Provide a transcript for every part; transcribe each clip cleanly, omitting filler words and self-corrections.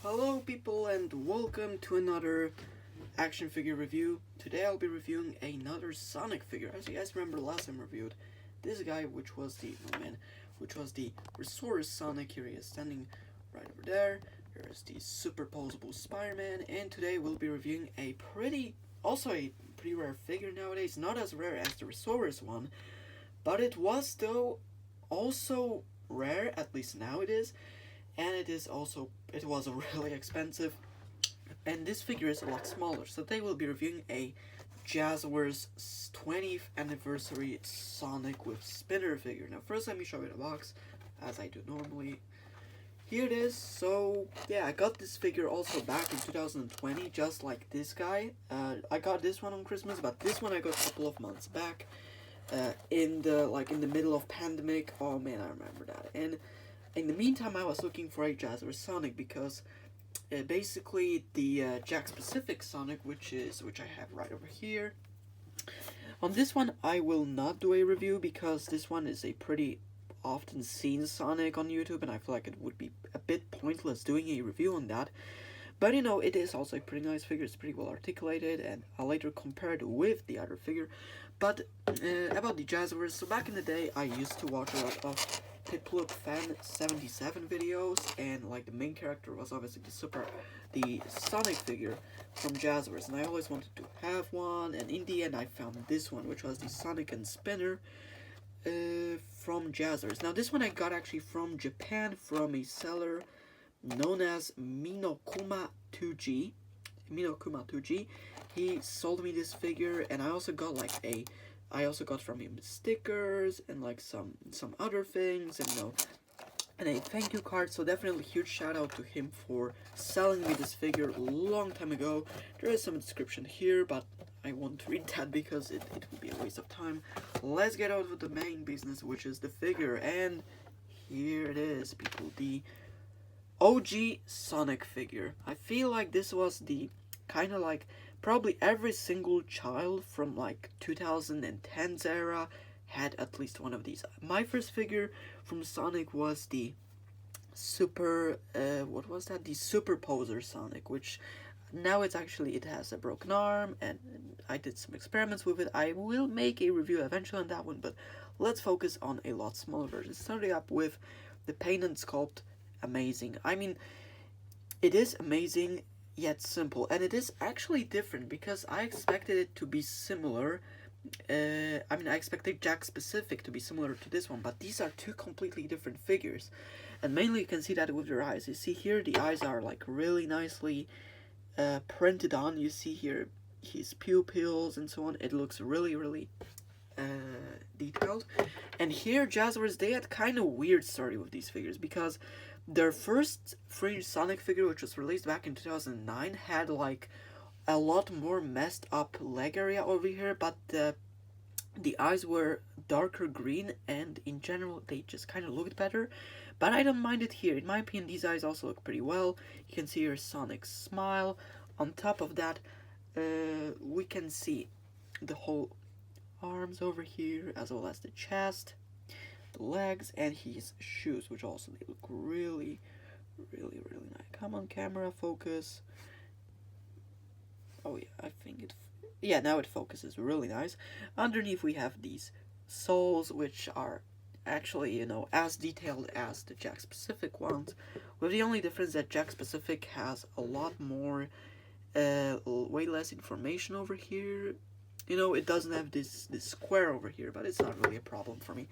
Hello people and welcome to another action figure review. Today I'll be reviewing another Sonic figure. As you guys remember, last time I reviewed this guy, which was the Jazwares Sonic. Here he is standing right over there. Here is the superposable Spider-Man, and today we'll be reviewing a pretty rare figure nowadays. Not as rare as the Jazwares one, but it was though also rare, at least now it is. And it was really expensive, and this figure is a lot smaller. So they will be reviewing a Jazwares 20th Anniversary Sonic with spinner figure. Now first let me show you the box, as I do normally. Here it is. So yeah, I got this figure also back in 2020, just like this guy. I got this one on Christmas, but this one I got a couple of months back, in the middle of pandemic. Oh man, I remember that. And in the meantime, I was looking for a Jazwares Sonic because basically the Jakks Pacific Sonic, which I have right over here. On this one, I will not do a review because this one is a pretty often seen Sonic on YouTube, and I feel like it would be a bit pointless doing a review on that. But you know, it is also a pretty nice figure. It's pretty well articulated, and I'll later compare it with the other figure. But about the Jazwares, so back in the day, I used to watch a lot of Pitlook Fan 77 videos, and like the main character was obviously the Sonic figure from Jazwares, and I always wanted to have one, and in the end I found this one, which was the Sonic and Spinner from Jazwares. Now this one I got actually from Japan, from a seller known as Minokuma 2G. He sold me this figure, and I also got from him stickers and like some other things, and a thank you card. So definitely huge shout out to him for selling me this figure a long time ago. There is some description here, but I won't read that because it would be a waste of time. Let's get out with the main business, which is the figure, and here it is, people, the OG Sonic figure. I feel like this was the kind of like probably every single child from like 2010's era had at least one of these. My first figure from Sonic was the the Superposer Sonic, which now it has a broken arm, and I did some experiments with it. I will make a review eventually on that one, but let's focus on a lot smaller version. Starting up with the paint and sculpt. Amazing. I mean, it is amazing yet simple, and it is actually different because I expected it to be similar. I expected Jakks Pacific to be similar to this one, but these are two completely different figures, and mainly you can see that with their eyes. You see here the eyes are like really nicely printed on. You see here his pupils and so on. It looks really detailed. And here Jazwares, they had kind of weird story with these figures because their first Fringe Sonic figure, which was released back in 2009, had like a lot more messed up leg area over here, but the eyes were darker green, and in general they just kind of looked better. But I don't mind it here. In my opinion, these eyes also look pretty well. You can see here Sonic's smile. On top of that, we can see the whole arms over here, as well as the chest, the legs, and his shoes, which also they look really nice. Come on, camera, focus. Oh yeah, now it focuses really nice. Underneath we have these soles, which are actually, you know, as detailed as the Jakks Pacific ones, with the only difference that Jakks Pacific has a lot more way less information over here. You know, it doesn't have this square over here, but it's not really a problem for me.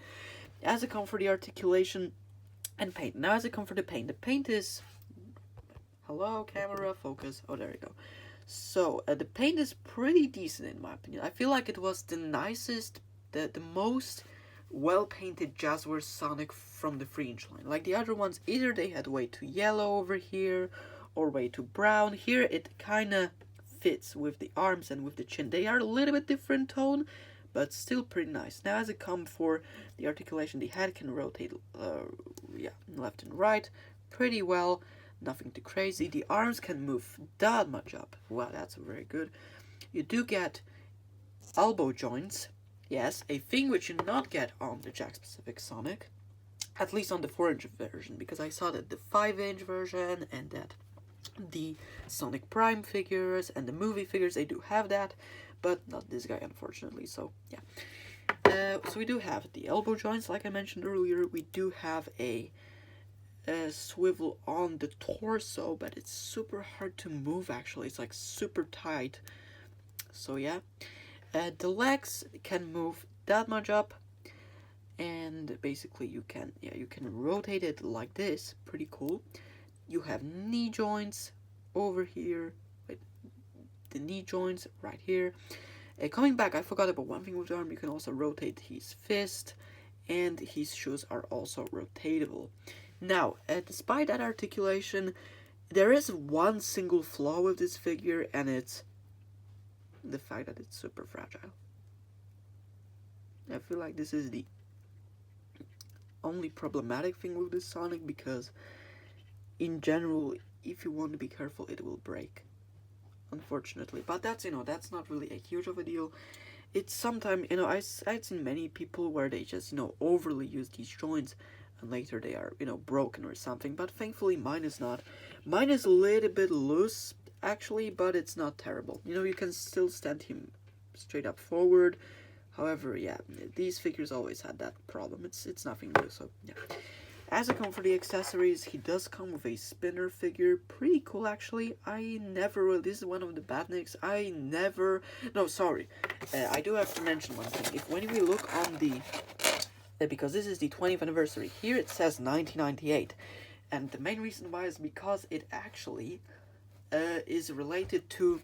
As it comes for the articulation and paint. Now as it comes for the paint is... Hello, camera, focus. Oh, there you go. So, the paint is pretty decent in my opinion. I feel like it was the nicest, the most well-painted Jazwares Sonic from the Fringe line. Like the other ones, either they had way too yellow over here, or way too brown. Here, it kind of fits with the arms and with the chin. They are a little bit different tone, but still pretty nice. Now as it comes for the articulation, the head can rotate left and right pretty well, nothing too crazy. The arms can move that much up. Wow, that's very good. You do get elbow joints, yes, a thing which you not get on the Jakks Pacific Sonic, at least on the 4-inch version, because I saw that the 5-inch version and that The Sonic Prime figures and the movie figures, they do have that, but not this guy, unfortunately. So yeah. So we do have the elbow joints, like I mentioned earlier. We do have a swivel on the torso, but it's super hard to move. Actually, it's like super tight. So yeah, the legs can move that much up, and basically you can rotate it like this. Pretty cool. You have knee joints over here. Wait, the knee joints right here. Coming back, I forgot about one thing with the arm. You can also rotate his fist, and his shoes are also rotatable. Now, despite that articulation, there is one single flaw with this figure, and it's the fact that it's super fragile. I feel like this is the only problematic thing with this Sonic, because in general, if you want to be careful, it will break, unfortunately. But that's, that's not really a huge of a deal. It's sometimes, I've seen many people where they just, overly use these joints, and later they are, broken or something. But thankfully mine is not. Mine is a little bit loose, actually, but it's not terrible. You can still stand him straight up forward. However, yeah, these figures always had that problem. It's nothing new, so yeah. As I come for the accessories, he does come with a spinner figure. Pretty cool, actually. This is one of the bad nicks. I do have to mention one thing. When we look on the, because this is the 20th anniversary, here it says 1998. And the main reason why is because it actually is related to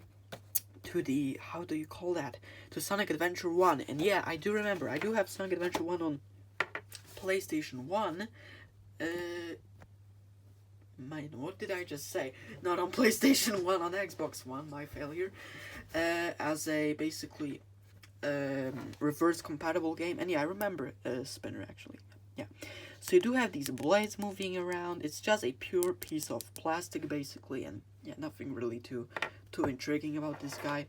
the, how do you call that? To Sonic Adventure 1. And yeah, I do remember. I do have Sonic Adventure 1 on PlayStation 1. What did I just say? Not on PlayStation 1, on Xbox One, my failure. As a basically reverse compatible game. And yeah, I remember Spinner, actually. Yeah. So you do have these blades moving around. It's just a pure piece of plastic, basically, and yeah, nothing really too intriguing about this guy.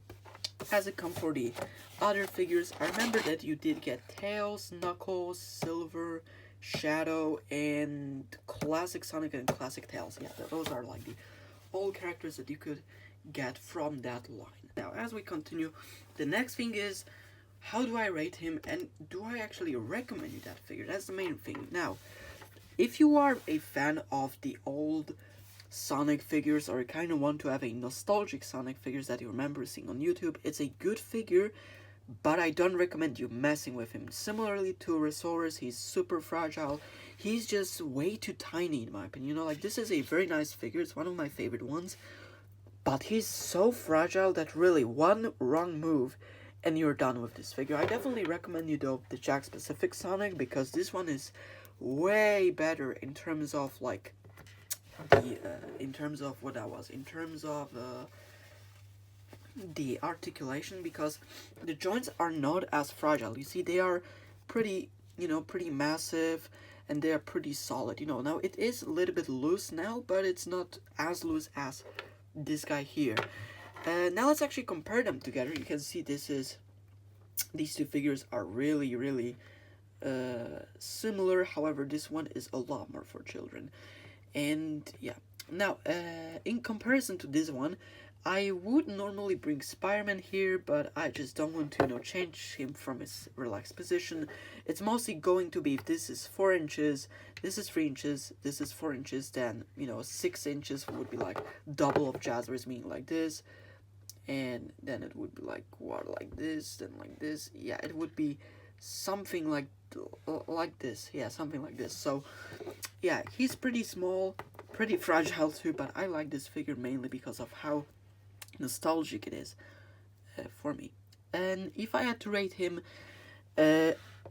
As it comes for the other figures, I remember that you did get Tails, Knuckles, Silver, Shadow, and Classic Sonic and Classic Tails. Yeah, those are like the old characters that you could get from that line. Now, as we continue, the next thing is, how do I rate him, and do I actually recommend you that figure? That's the main thing. Now, if you are a fan of the old Sonic figures, or kind of want to have a nostalgic Sonic figures that you remember seeing on YouTube, it's a good figure, but I don't recommend you messing with him. Similarly to Resaurus, he's super fragile. He's just way too tiny, in my opinion. This is a very nice figure. It's one of my favorite ones, but he's so fragile that really one wrong move and you're done with this figure. I definitely recommend you, though, the Jack Specific Sonic, because this one is way better in terms of, like, in terms of the articulation, because the joints are not as fragile. You see, they are pretty massive, and they are pretty solid. Now it is a little bit loose now, but it's not as loose as this guy here. Now let's actually compare them together. You can see these two figures are really similar. However, this one is a lot more for children. And yeah, now in comparison to this one, I would normally bring Spider-Man here, but I just don't want to change him from his relaxed position. It's mostly going to be, if this is 4 inches, this is 3 inches, this is 4 inches, then 6 inches would be like double of Jazwares, meaning like this, and then it would be like like this, then like this. Yeah, it would be something like this. Yeah, something like this. So yeah, he's pretty small, pretty fragile too, but I like this figure mainly because of how nostalgic it is for me. And if I had to rate him,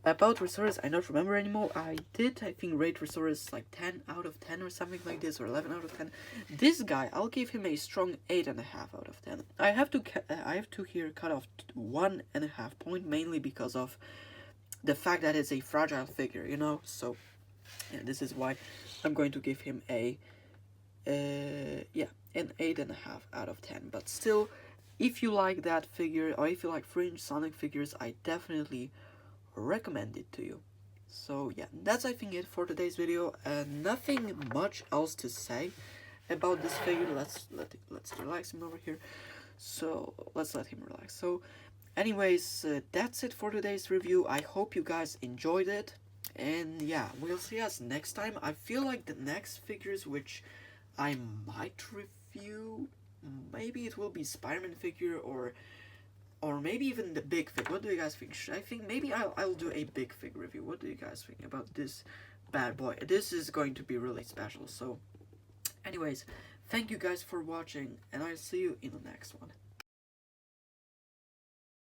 about Resaurus, I don't remember anymore. I think rate Resaurus like 10 out of 10 or something like this, or 11 out of 10. This guy, I'll give him a strong 8.5 out of 10. I have to here cut off 1.5 point, mainly because of the fact that it's a fragile figure, so yeah, this is why I'm going to give him an 8.5 out of 10. But still, if you like that figure, or if you like fringe Sonic figures, I definitely recommend it to you. So yeah, that's I think it for today's video. Nothing much else to say. about this figure. Let's relax him over here. So let's let him relax. So anyways, that's it for today's review. I hope you guys enjoyed it, and yeah, we'll see us next time. I feel like the next figures which I might review, maybe it will be Spider-Man figure, or maybe even the big fig. What do you guys think? Should I think maybe I'll do a big fig review. What do you guys think about this bad boy? This is going to be really special. So anyways, thank you guys for watching, and I'll see you in the next one.